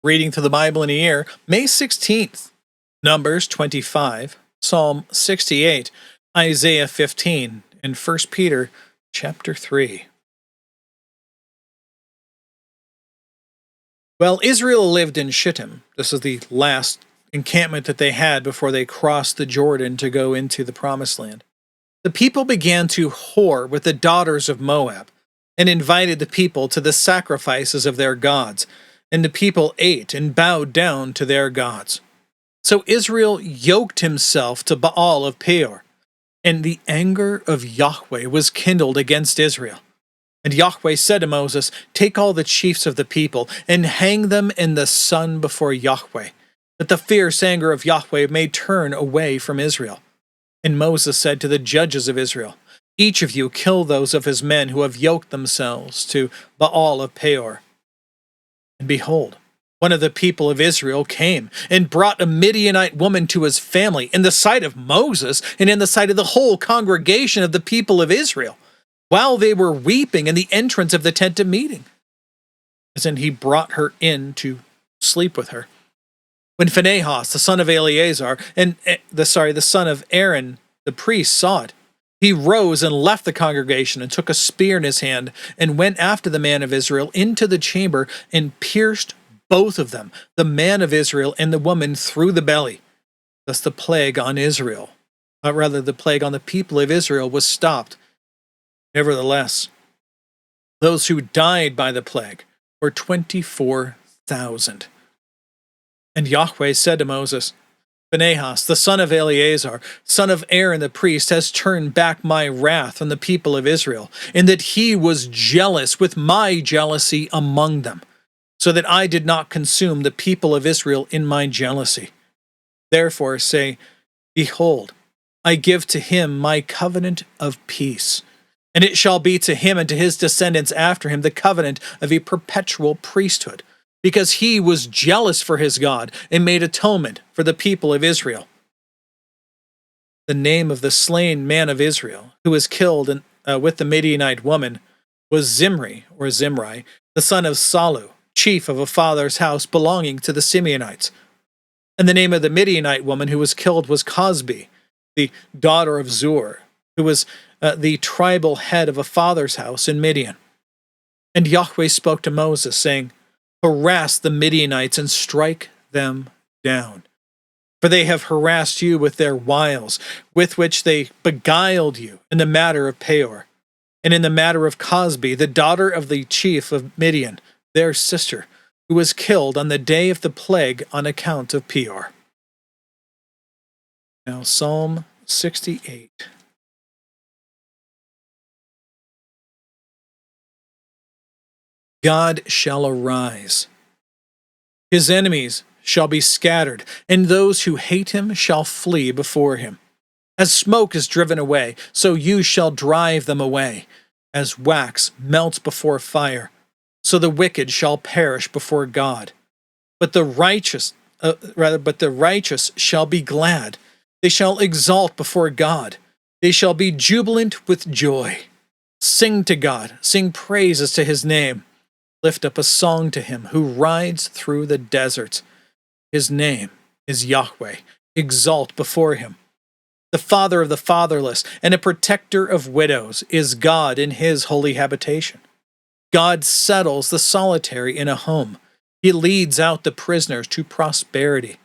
Reading through the Bible in a year, May 16th, Numbers 25, Psalm 68, Isaiah 15, and 1 Peter chapter 3. While Israel lived in Shittim, this is the last encampment that they had before they crossed the Jordan to go into the Promised Land. The people began to whore with the daughters of Moab, and invited the people to the sacrifices of their gods, and the people ate and bowed down to their gods. So Israel yoked himself to Baal of Peor, and the anger of Yahweh was kindled against Israel. And Yahweh said to Moses, "Take all the chiefs of the people, and hang them in the sun before Yahweh, that the fierce anger of Yahweh may turn away from Israel." And Moses said to the judges of Israel, "Each of you kill those of his men who have yoked themselves to Baal of Peor." And behold, one of the people of Israel came and brought a Midianite woman to his family in the sight of Moses and in the sight of the whole congregation of the people of Israel, while they were weeping in the entrance of the tent of meeting. And he brought her in to sleep with her. When Phinehas, the son of Eleazar, the son of Aaron, the priest, saw it, he rose and left the congregation and took a spear in his hand and went after the man of Israel into the chamber and pierced both of them, the man of Israel and the woman, through the belly. Thus the plague on Israel, the plague on the people of Israel was stopped. Nevertheless, those who died by the plague were 24,000. And Yahweh said to Moses, "Phinehas, the son of Eleazar, son of Aaron the priest, has turned back my wrath on the people of Israel, in that he was jealous with my jealousy among them, so that I did not consume the people of Israel in my jealousy. Therefore say, Behold, I give to him my covenant of peace, and it shall be to him and to his descendants after him the covenant of a perpetual priesthood, because he was jealous for his God and made atonement for the people of Israel." The name of the slain man of Israel, who was killed with the Midianite woman, was Zimri, the son of Salu, chief of a father's house belonging to the Simeonites. And the name of the Midianite woman who was killed was Cosbi, the daughter of Zur, who was the tribal head of a father's house in Midian. And Yahweh spoke to Moses, saying, "Harass the Midianites and strike them down. For they have harassed you with their wiles, with which they beguiled you in the matter of Peor, and in the matter of Cosbi, the daughter of the chief of Midian, their sister, who was killed on the day of the plague on account of Peor." Now Psalm 68. God shall arise. His enemies shall be scattered, and those who hate him shall flee before him. As smoke is driven away, so you shall drive them away. As wax melts before fire, so the wicked shall perish before God. But the righteous shall be glad. They shall exalt before God. They shall be jubilant with joy. Sing to God, sing praises to his name. Lift up a song to him who rides through the deserts. His name is Yahweh. Exalt before him. The father of the fatherless and a protector of widows is God in his holy habitation. God settles the solitary in a home. He leads out the prisoners to prosperity,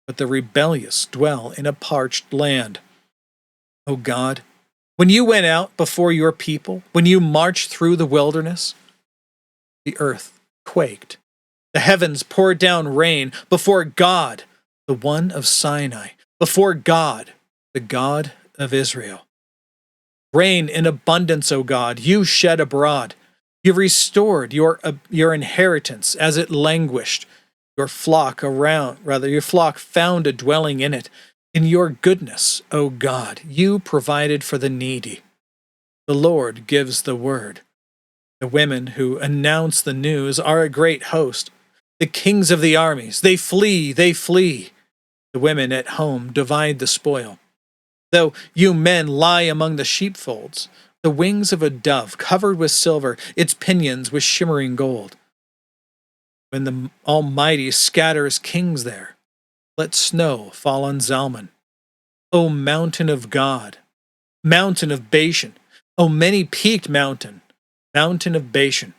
but the rebellious dwell in a parched land. O God, when you went out before your people, when you marched through the wilderness, the earth quaked. The heavens poured down rain before God, the one of Sinai, before God, the God of Israel. Rain in abundance, O God, you shed abroad. You restored your inheritance as it languished. Your flock found a dwelling in it. In your goodness, O God, you provided for the needy. The Lord gives the word. The women who announce the news are a great host. The kings of the armies, they flee, they flee. The women at home divide the spoil. Though you men lie among the sheepfolds, the wings of a dove covered with silver, its pinions with shimmering gold. when the Almighty scatters kings there. Let snow fall on Zalman. O mountain of God, mountain of Bashan, O many-peaked mountain, mountain of Bashan.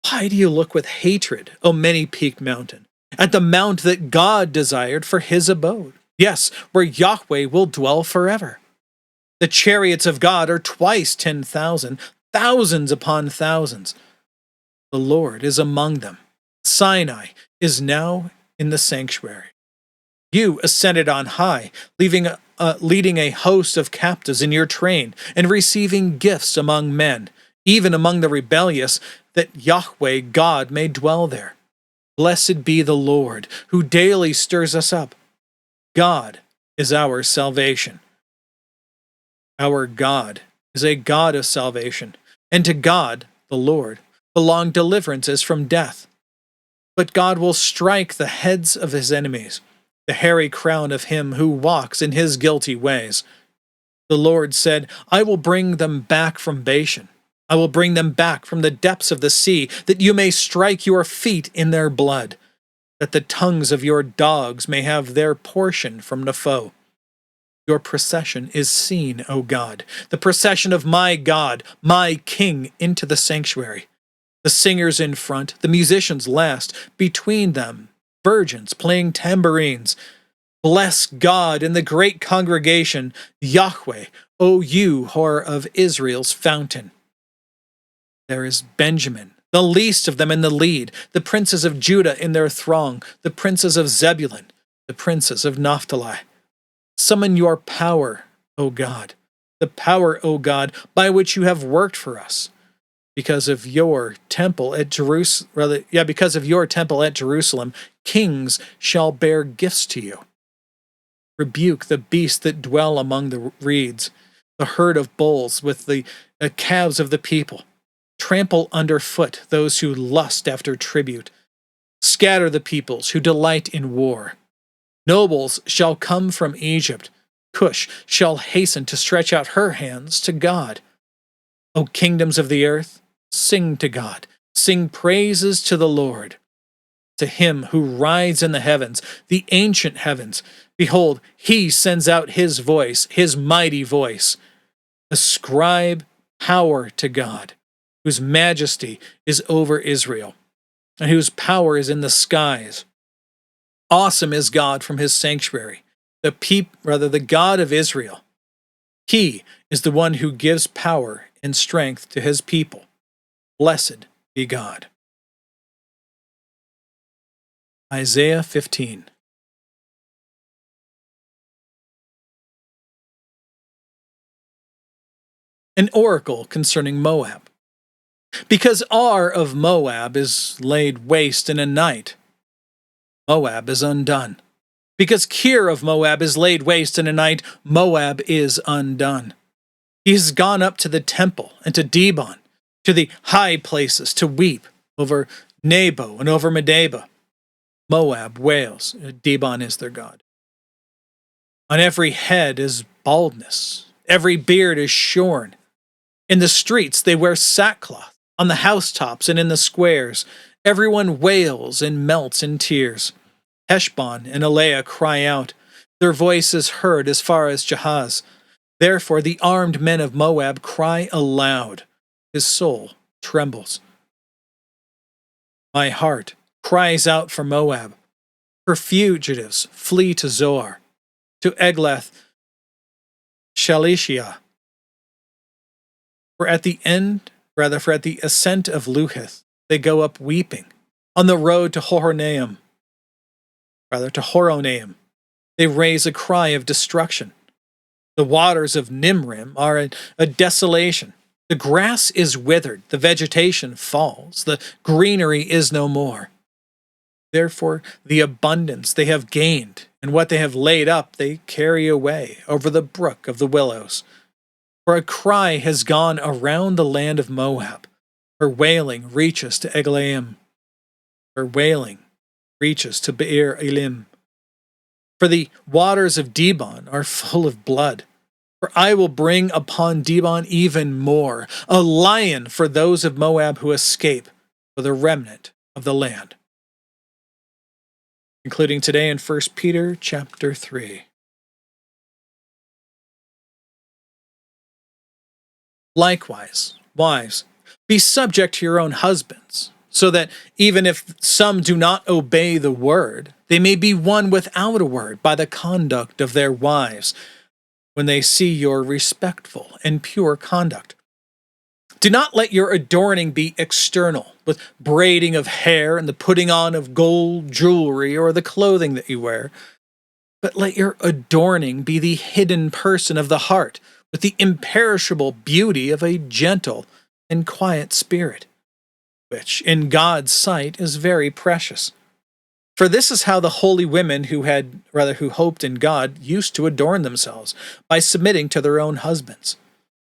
Why do you look with hatred, O many-peaked mountain, at the mount that God desired for his abode? Yes, where Yahweh will dwell forever. The chariots of God are twice 10,000, thousands upon thousands. The Lord is among them. Sinai is now in the sanctuary. You ascended on high, leading a host of captives in your train, and receiving gifts among men, even among the rebellious, that Yahweh God may dwell there. Blessed be the Lord, who daily stirs us up. God is our salvation. Our God is a God of salvation, and to God, the Lord, belong deliverances from death. But God will strike the heads of his enemies, the hairy crown of him who walks in his guilty ways. The Lord said, I will bring them back from Bashan. I will bring them back from the depths of the sea, that you may strike your feet in their blood, that the tongues of your dogs may have their portion from the foe. Your procession is seen, O God, the procession of my God, my King, into the sanctuary. The singers in front, the musicians last, between them, virgins playing tambourines. Bless God in the great congregation, Yahweh, O you who are of Israel's fountain. There is Benjamin, the least of them in the lead, the princes of Judah in their throng, the princes of Zebulun, the princes of Naphtali. Summon your power, O God, the power, O God, by which you have worked for us. Because of your temple at Jerusalem, kings shall bear gifts to you. Rebuke the beasts that dwell among the reeds, the herd of bulls with the calves of the people. Trample underfoot those who lust after tribute. Scatter the peoples who delight in war. Nobles shall come from Egypt. Cush shall hasten to stretch out her hands to God. O kingdoms of the earth, sing to God. Sing praises to the Lord. To him who rides in the heavens, the ancient heavens. Behold, he sends out his voice, his mighty voice. Ascribe power to God, whose majesty is over Israel, and whose power is in the skies. Awesome is God from his sanctuary, the God of Israel. He is the one who gives power and strength to his people. Blessed be God. Isaiah 15. An oracle concerning Moab. Because Ar of Moab is laid waste in a night, Moab is undone. Because Kir of Moab is laid waste in a night, Moab is undone. He has gone up to the temple and to Dibon, to the high places, to weep over Nebo and over Medeba. Moab wails, Dibon is their god. On every head is baldness, every beard is shorn. In the streets they wear sackcloth, on the housetops and in the squares. Everyone wails and melts in tears. Heshbon and Eleah cry out. Their voice is heard as far as Jahaz. Therefore the armed men of Moab cry aloud. His soul trembles. My heart cries out for Moab. Her fugitives flee to Zoar, to Eglath Shalishah. For at the ascent of Luhith, they go up weeping. On the road to Horonaim, they raise a cry of destruction. The waters of Nimrim are a desolation. The grass is withered, the vegetation falls, the greenery is no more. Therefore, the abundance they have gained and what they have laid up they carry away over the brook of the willows. For a cry has gone around the land of Moab. Her wailing reaches to Eglaim. Her wailing reaches to Beer Elim. For the waters of Dibon are full of blood. For I will bring upon Dibon even more, a lion for those of Moab who escape, for the remnant of the land. including today in 1 Peter chapter 3. Likewise, wives, be subject to your own husbands, so that even if some do not obey the word, they may be won without a word by the conduct of their wives, when they see your respectful and pure conduct. Do not let your adorning be external, with braiding of hair and the putting on of gold jewelry or the clothing that you wear, but let your adorning be the hidden person of the heart, with the imperishable beauty of a gentle and quiet spirit, which in God's sight is very precious. For this is how the holy women who hoped in God used to adorn themselves, by submitting to their own husbands,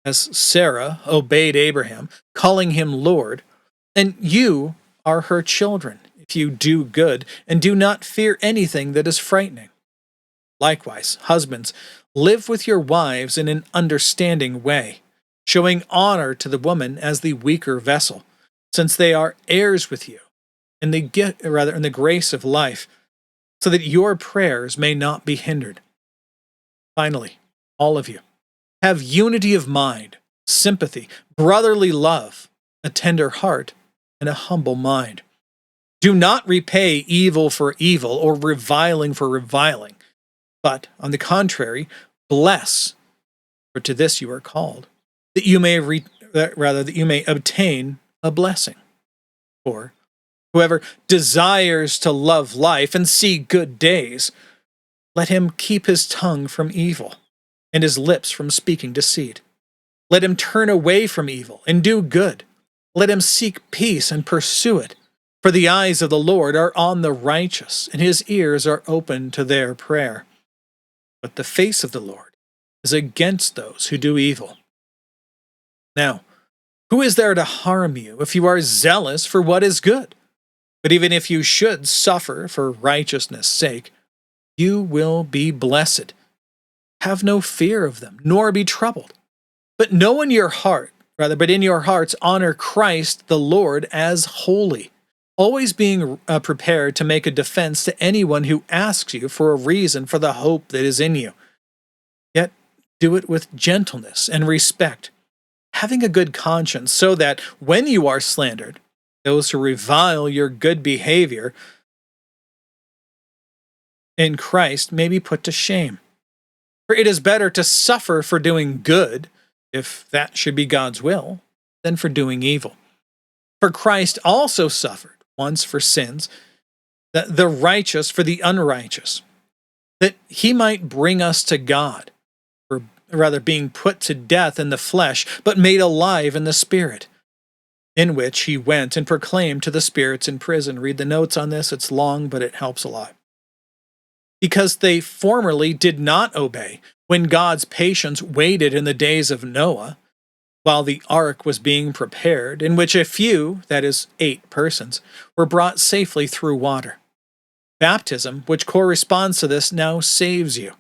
as Sarah obeyed Abraham, calling him Lord, and you are her children, if you do good and do not fear anything that is frightening. Likewise, husbands, live with your wives in an understanding way, showing honor to the woman as the weaker vessel, since they are heirs with you in the grace of life, so that your prayers may not be hindered. Finally, all of you, have unity of mind, sympathy, brotherly love, a tender heart, and a humble mind. Do not repay evil for evil or reviling for reviling, but, on the contrary, bless, for to this you are called, that you may obtain a blessing. For whoever desires to love life and see good days, let him keep his tongue from evil and his lips from speaking deceit. Let him turn away from evil and do good. Let him seek peace and pursue it. For the eyes of the Lord are on the righteous, and his ears are open to their prayer. But the face of the Lord is against those who do evil. Now, who is there to harm you if you are zealous for what is good? But even if you should suffer for righteousness' sake, you will be blessed. Have no fear of them, nor be troubled. But in your hearts honor Christ the Lord as holy, always being prepared to make a defense to anyone who asks you for a reason for the hope that is in you. Yet do it with gentleness and respect, having a good conscience, so that when you are slandered, those who revile your good behavior in Christ may be put to shame. For it is better to suffer for doing good, if that should be God's will, than for doing evil. For Christ also suffered once for sins, the righteous for the unrighteous, that he might bring us to God, or rather being put to death in the flesh, but made alive in the Spirit, in which he went and proclaimed to the spirits in prison. Read the notes on this. It's long, but it helps a lot. Because they formerly did not obey, when God's patience waited in the days of Noah, while the ark was being prepared, in which a few, that is, 8 persons, were brought safely through water. Baptism, which corresponds to this, now saves you,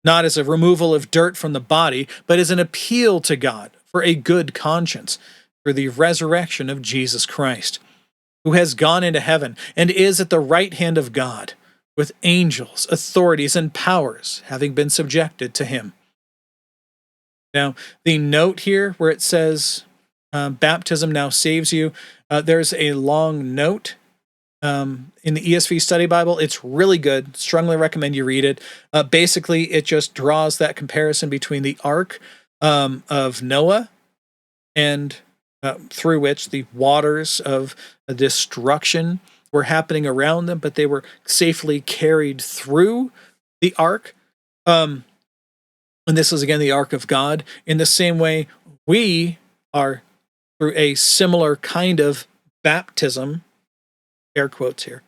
not as a removal of dirt from the body, but as an appeal to God for a good conscience, through the resurrection of Jesus Christ, who has gone into heaven and is at the right hand of God, with angels, authorities, and powers having been subjected to him. Now, the note here where it says baptism now saves you, there's a long note in the ESV Study Bible. It's really good. Strongly recommend you read it. Basically, it just draws that comparison between the ark of Noah and through which the waters of destruction were happening around them, but they were safely carried through the ark. And this is again the ark of God. In the same way, we are through a similar kind of baptism, air quotes here,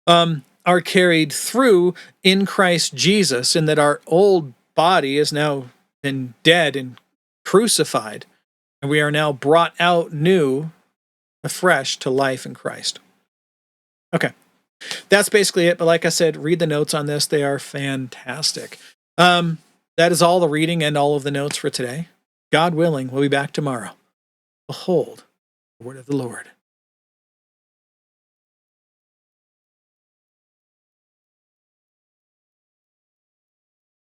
are carried through in Christ Jesus, in that our old body is now been dead and crucified, and we are now brought out new, afresh to life in Christ. Okay, that's basically it. But like I said, read the notes on this. They are fantastic. That is all the reading and all of the notes for today. God willing, we'll be back tomorrow. Behold, the word of the Lord.